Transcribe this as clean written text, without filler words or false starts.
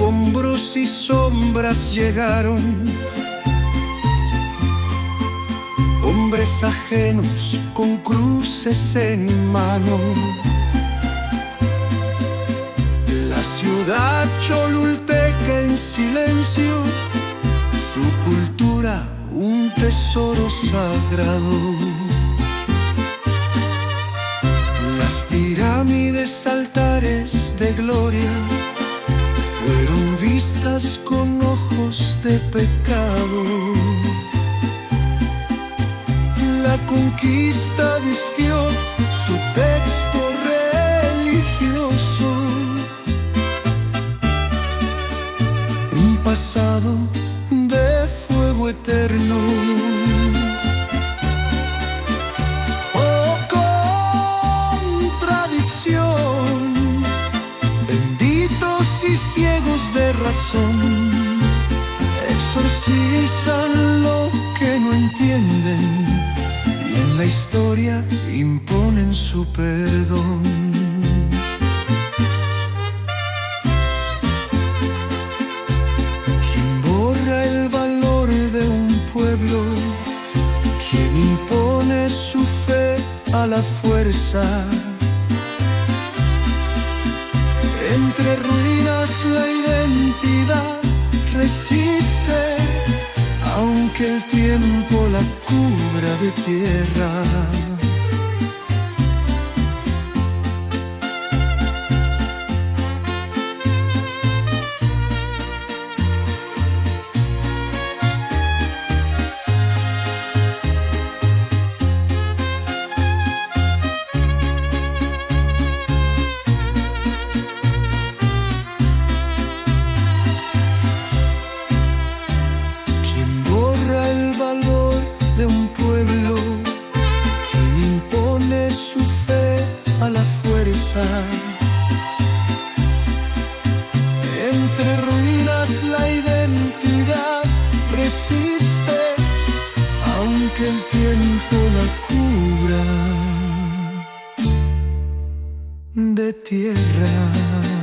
escombros y sombras llegaron, hombres ajenos con cruces en mano. La ciudad cholulteca en silencio, su cultura un tesoro sagrado. Las pirámides, altares de gloria, fueron vistas con ojos de pecado. La conquista vistió su texto religioso, un pasado de fuego eterno. Oh, contradicción, benditos y ciegos de razón, exorcizan lo que no entienden y en la historia imponen su perdón. Quien borra el valor de un pueblo, quien impone su fe a la fuerza. Entre ruinas la identidad resiste, aunque el tiempo la cubra de tierra. El valor de un pueblo, quien impone su fe a la fuerza. Entre ruinas la identidad resiste, aunque el tiempo la cubra de tierra.